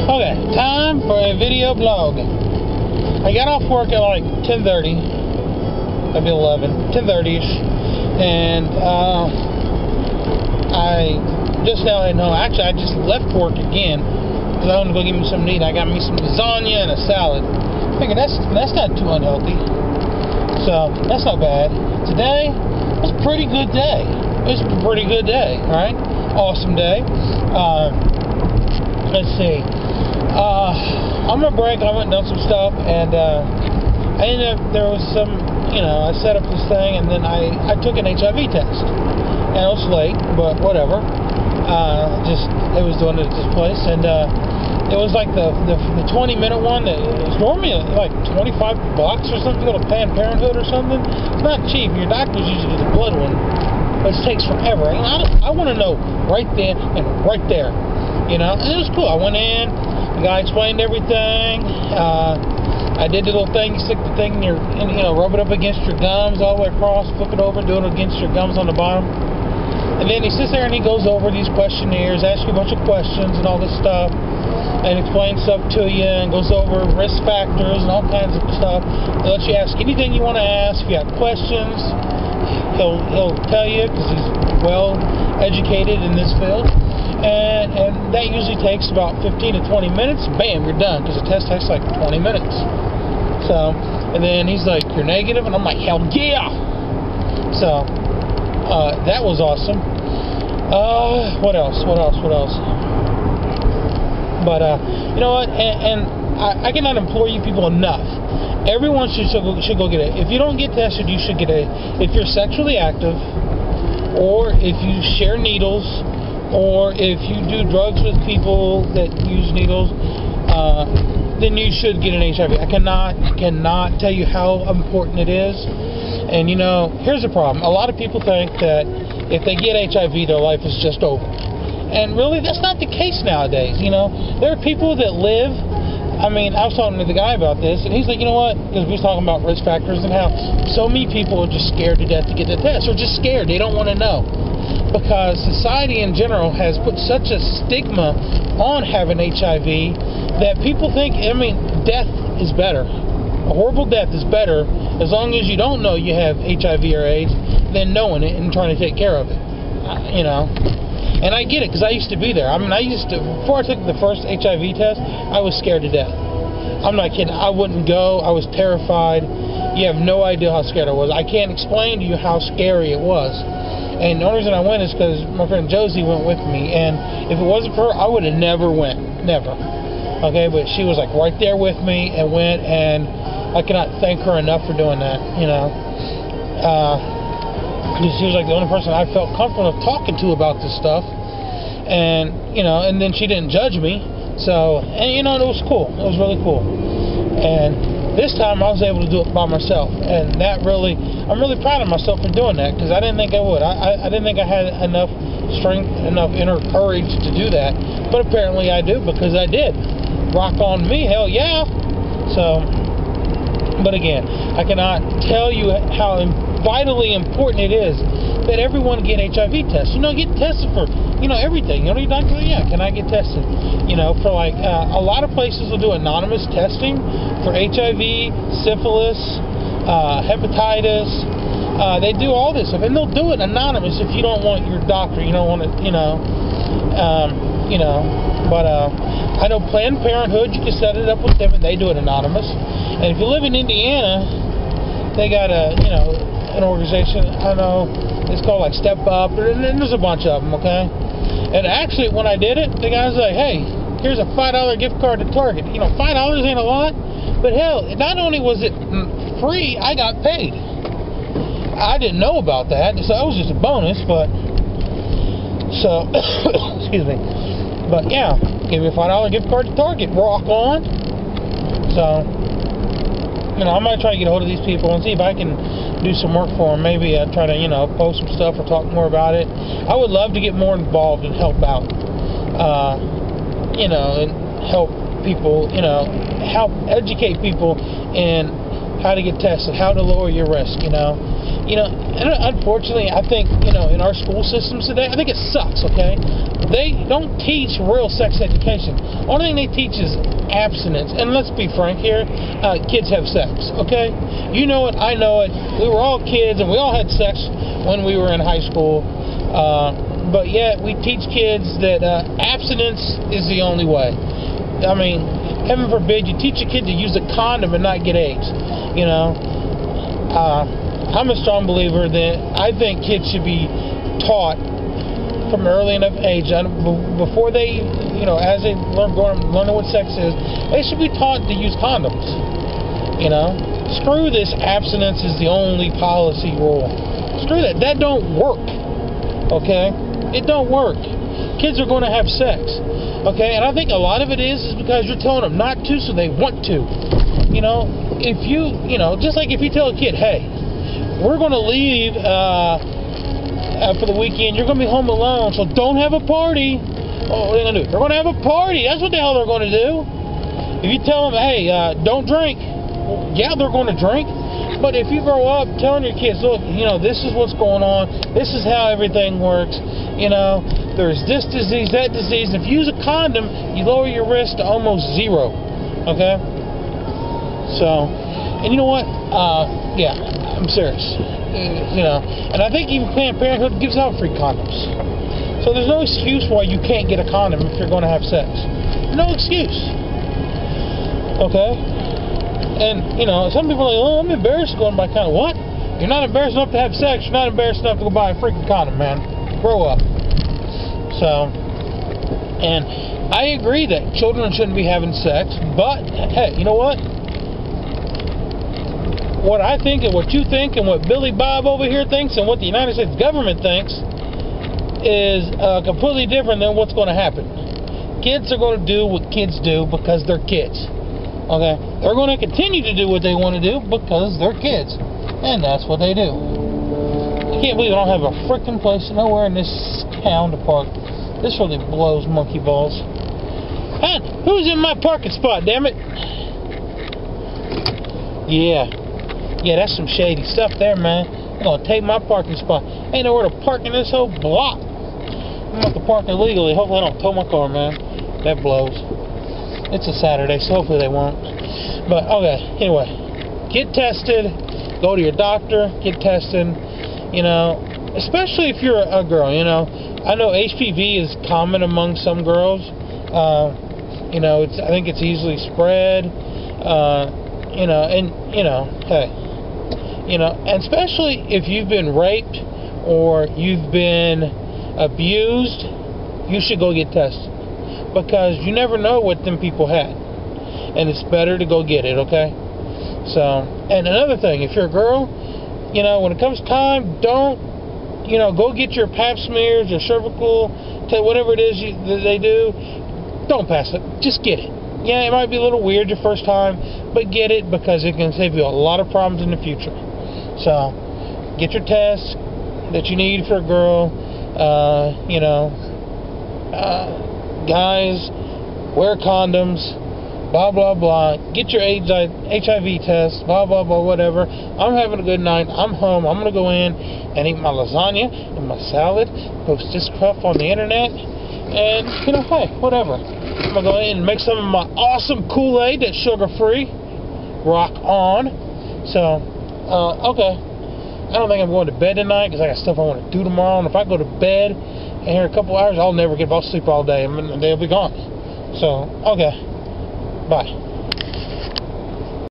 Okay, time for a video blog. I got off work at like 10:30, maybe 11, 10:30ish, and I just now heading home. Actually, I just left work again because I wanted to go get me something to eat. I got me some lasagna and a salad. I figured that's not too unhealthy, so that's not bad. Today was a pretty good day. It was a pretty good day, right? Awesome day. Let's see. On my break, I went and done some stuff, and I ended up, there was some, I set up this thing, and then I took an HIV test. And it was late, but whatever. It was doing it at this place, and it was like the 20-minute one that is normally like $25 or something. Go to Planned Parenthood or something. It's not cheap. Your doctors usually do the blood one, but it takes forever. And I want to know right then and right there, and it was cool. I went in, the guy explained everything. I did the little thing. You stick the thing in your, rub it up against your gums all the way across, flip it over, do it against your gums on the bottom. And then he sits there and he goes over these questionnaires, asks you a bunch of questions and all this stuff, and explains stuff to you, and goes over risk factors and all kinds of stuff. He'll let you ask anything you want to ask. If you have questions, he'll tell you, because he's well educated in this field. And that usually takes about 15 to 20 minutes. Bam, you're done, because the test takes like 20 minutes. So, and then he's like, "You're negative," and I'm like, "Hell yeah!" So that was awesome. What else? But you know what? And I cannot implore you people enough. Everyone should go get it. If you don't get tested, you should get it. If you're sexually active, or if you share needles, or if you do drugs with people that use needles, then you should get an HIV. I cannot tell you how important it is. And here's the problem. A lot of people think that if they get HIV, their life is just over. And really, that's not the case nowadays. There are people that live. I was talking to the guy about this, and he's like, you know what? Because we was talking about risk factors and how so many people are just scared to death to get the test. They're just scared. They don't want to know. Because society in general has put such a stigma on having HIV that people think, death is better. A horrible death is better as long as you don't know you have HIV or AIDS than knowing it and trying to take care of it. And I get it, because I used to be there. Before I took the first HIV test, I was scared to death. I'm not kidding. I wouldn't go. I was terrified. You have no idea how scared I was. I can't explain to you how scary it was. And the only reason I went is because my friend Josie went with me. And if it wasn't for her, I would have never went. Never. Okay, but she was like right there with me and went, and I cannot thank her enough for doing that, she was like the only person I felt comfortable talking to about this stuff, and and then she didn't judge me, so, and it was cool. It was really cool. And this time I was able to do it by myself, and I'm really proud of myself for doing that, because I didn't think I would. I didn't think I had enough strength, enough inner courage to do that, but apparently I do, because I did. Rock on me, hell yeah. So, but again, I cannot tell you how vitally important it is that everyone get HIV tests. Get tested for, everything. Your doctor, yeah, can I get tested? For like, a lot of places will do anonymous testing for HIV, syphilis, hepatitis. They do all this stuff, and they'll do it anonymous if you don't want your doctor. You don't want to, but I know Planned Parenthood, you can set it up with them, and they do it anonymous. And if you live in Indiana, they got an organization, I know, it's called like Step Up, and there's a bunch of them, okay? And actually, when I did it, the guy's like, "Hey, here's a $5 gift card to Target." $5 ain't a lot, but hell, not only was it free, I got paid. I didn't know about that, so that was just a bonus, but, so, excuse me. But yeah, give me a $5 gift card to Target. Rock on. So, I might try to get a hold of these people and see if I can do some work for them. Maybe try to, post some stuff or talk more about it. I would love to get more involved and help out. And help people, help educate people in how to get tested, how to lower your risk, you know. And unfortunately, I think, in our school systems today, I think it sucks, okay? They don't teach real sex education. Only thing they teach is abstinence. And let's be frank here, kids have sex, okay? You know it, I know it. We were all kids, and we all had sex when we were in high school. But yet, we teach kids that abstinence is the only way. I mean, heaven forbid you teach a kid to use a condom and not get AIDS, I'm a strong believer that I think kids should be taught from early enough age, before they, as they learning what sex is, they should be taught to use condoms. Screw this abstinence is the only policy rule. Screw that. That don't work. Okay? It don't work. Kids are going to have sex. Okay? And I think a lot of it is because you're telling them not to, so they want to. If you, just like if you tell a kid, hey, we're going to leave for the weekend, you're going to be home alone, so don't have a party. Oh, what are they going to do? They're going to have a party. That's what the hell they're going to do. If you tell them, hey, don't drink, well, yeah, they're going to drink. But if you grow up telling your kids, look, this is what's going on, this is how everything works, there's this disease, that disease, and if you use a condom, you lower your risk to almost zero, okay? So, and you know what, yeah, I'm serious, and I think even Planned Parenthood gives out free condoms. So there's no excuse why you can't get a condom if you're going to have sex. No excuse, okay? And, some people are like, oh, I'm embarrassed going to buy a condom. What? You're not embarrassed enough to have sex. You're not embarrassed enough to go buy a freaking condom, man. Grow up. So, and I agree that children shouldn't be having sex, but, hey, you know what? What I think and what you think and what Billy Bob over here thinks and what the United States government thinks is completely different than what's going to happen. Kids are going to do what kids do because they're kids. Okay, they're going to continue to do what they want to do because they're kids, and that's what they do. I can't believe I don't have a freaking place nowhere in this town to park. This really blows monkey balls. Hey, who's in my parking spot? Damn it! Yeah, that's some shady stuff there, man. I'm gonna take my parking spot. Ain't nowhere to park in this whole block. I'm gonna have to park illegally. Hopefully, I don't tow my car, man. That blows. It's a Saturday, so hopefully they won't. But, okay, anyway. Get tested. Go to your doctor. Get tested. Especially if you're a girl, I know HPV is common among some girls. I think it's easily spread. Hey. And especially if you've been raped or you've been abused, you should go get tested. Because you never know what them people had. And it's better to go get it, okay? So, and another thing, if you're a girl, when it comes time, don't, go get your pap smears, your cervical, whatever it is that they do. Don't pass it. Just get it. Yeah, it might be a little weird your first time, but get it because it can save you a lot of problems in the future. So, get your tests that you need for a girl, guys, wear condoms, blah, blah, blah. Get your HIV test, blah, blah, blah, whatever. I'm having a good night. I'm home. I'm going to go in and eat my lasagna and my salad, post this crap on the internet, and, hey, whatever. I'm going to go in and make some of my awesome Kool-Aid that's sugar-free. Rock on. So, okay. I don't think I'm going to bed tonight because I got stuff I want to do tomorrow, and if I go to bed and here in a couple hours, I'll never get off sleep all day, and they'll be gone. So, okay. Bye.